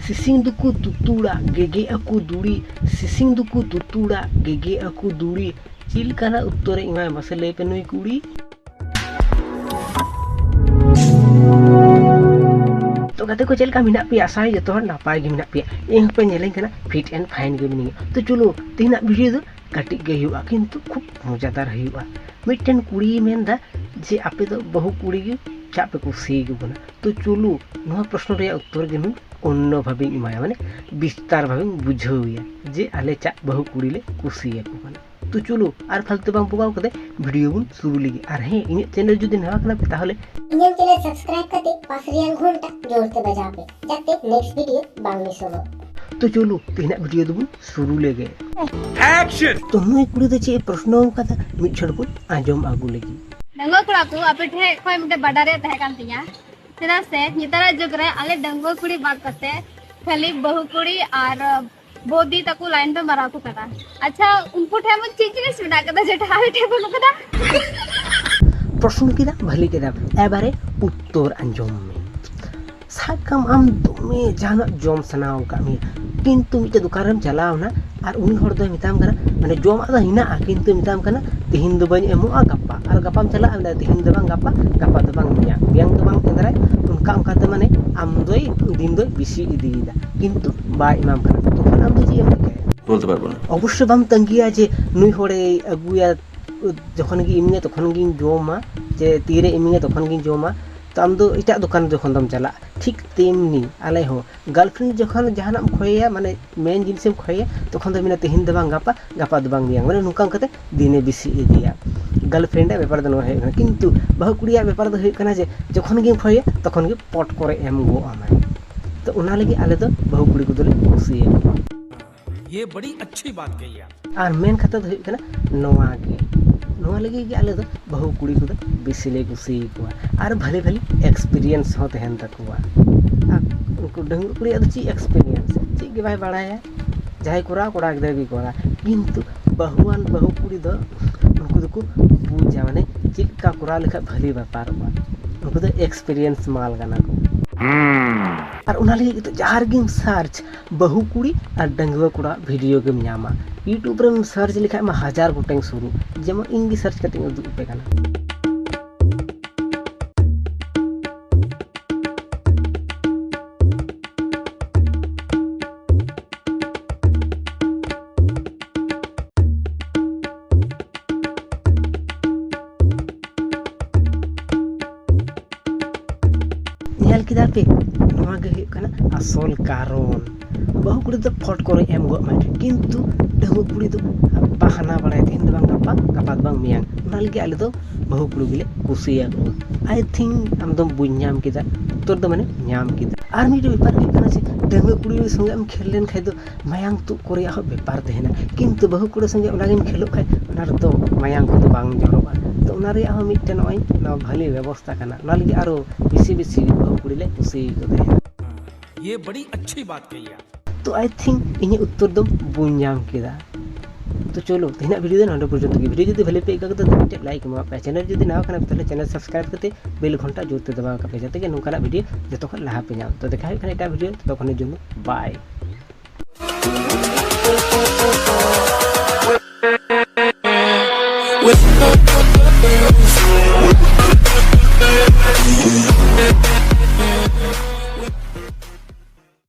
Sising duku tutura gege aku duri. Sising duku tutura gege aku duri. Cil kana uttore imai mase lay pe nui kuri. तो कहते को चल का मिना पे आशा है जो नापाय गे मिना पे इन पे नेलें कना फिट एंड फाइन गे मिनी तो चलो तीना वीडियो दो कटिक गे हुआ किंतु खूब मजादार हुआ मिटन कुड़ी मेनदा जे आपे दो बहु कुड़ी गे चा पे कुसी गे बना तो चलो नवा प्रश्न रे उत्तर गे नु अन्य भाबे इमाया माने विस्तार भाबे बुझौया जे आले चा बहु कुड़ी ले कुसी को बना तो चलो और फालतू बांग पुगाव कदे वीडियो बुन शुरू लगी और हे इन चैनल जुदी नवा कना ताहले इन चैनल सब्सक्राइब करते पास रियल घंटा जोड़ते बजा पे जाते नेक्स्ट वीडियो बांग मिस हो तो चलो तीना वीडियो दुबुन शुरू ले गए एक्शन तो नुई कुड़ी दे चे प्रश्न कथा मिट छड़पुन आजम आगु लगी डंगो कुड़ा को आपे ठे कोई मते बडारे तहे कान तिया तेरा से नितरा जग रे आले डंगो कुड़ी बात करते खाली बहु कुड़ी और बोदी तको लाइन पे मरा को करा अच्छा उनको ठे मन चीज सुना कदा जेटा हावे ठे बोलो कदा प्रश्न किदा भली किदा एबारे उत्तर अंजम में साकम आम दोमे जाना जम सनाव कामी किंतु मिटे दुकानम चलाव ना और उनी हर दो मिताम कना माने जम आदा हिना किंतु मिताम कना तिहिन दो बनी एमो गप्पा और गप्पाम चला आम तिहिन दो बांग गप्पा दो बांग मिया बियांग दो बांग तेंदराय उनका उनका ते माने आम दोई दिन दो बिसी इदीदा किंतु बा इमाम कना तो आम दो जी एम बोलते पारबो ना अवश्य बाम तंगिया जे नुई हरे अगुया जखन गी इमिंगे तखन गी जोमा जे तीरे इमिंगे तखन गी जोमा तो आम दो इटा दुकान जखन दम चला ठीक तेमनी आले हो गर्लफ्रेंड जखन जहाना खोया माने मेन जिनिसम खोया तखन दो मिना तिहिन दो बांग गप्पा दो बांग मियांग माने नुका कते दिने बिसी इदिया गर्लफ्रेंड व्यापार दो है किंतु बहु कुड़िया व्यापार दो है कना जे जखन गी खोया तखन गी पट करे एम गो आमाय तो उना लगी आले दो बहु कुड़ी को दोले खुशी है ये बड़ी अच्छी बात कही आप और मेन खाता दो है कना नोवा गे नोवा लगी गे आले दो बहु कुड़ी को दो बिसिले खुशी को और भले भले एक्सपीरियंस हो तहन तकवा उनको डंगु कुड़ी अद ची एक्सपीरियंस ची गे भाई बड़ाया जाय कोरा कोड़ा गिदर गे कोरा किंतु बहुआन बहु कुड़ी दो उनको दो को पूजा माने चिका कोरा लेखा भली व्यापार बा उनको दो एक्सपीरियंस माल गाना को और उना लगी तो जहार गेम सर्च बहु कुड़ी और डंगुआ कुड़ा वीडियो गेम न्यामा यूट्यूब रे सर्च लिखा मा 1000 गोटें शुरू जेमन इंगी सर्च करते उदुग पे गाना नेल किदा पे नवा गे हुई कना असल कारण बहु कुड़ी दो फट करे एम गो माय किंतु डंगु कुड़ी दो बहाना बड़ाय दिन दो बांग गप्पा बांग मियांग उना लगी आले दो बहु कुड़ी गिले कुसिया को आई थिंक हम दम बुझाम किदा तोर दो माने न्याम किदा आर मिटे व्यापार हुई कना से डंगु कुड़ी संगे हम खेल लेन खाय दो मायांग तो करे आ व्यापार देना किंतु बहु कुड़ी संगे उना गेम खेलो खाय उना तो मायांग को तो बांग जरोबा तो उना रे आ मिटे नय ना भली व्यवस्था कना उना लगी आरो बिसी बहु कुड़ी ले कुसी को दे ये बड़ी अच्छी बात कही आप तो आई थिंक इन उत्तर दम बुझाम किदा तो चलो तेना वीडियो नोंडे पर्यंत वीडियो जुदी भले पे का तो लाइक मा पे चैनल जुदी नाव खाना तले चैनल सब्सक्राइब करते बेल घंटा जोते दबा का पे जाते के नोंकाना वीडियो जतो खन लाहा पे नाम तो देखा है एटा वीडियो तो खने जुनो बाय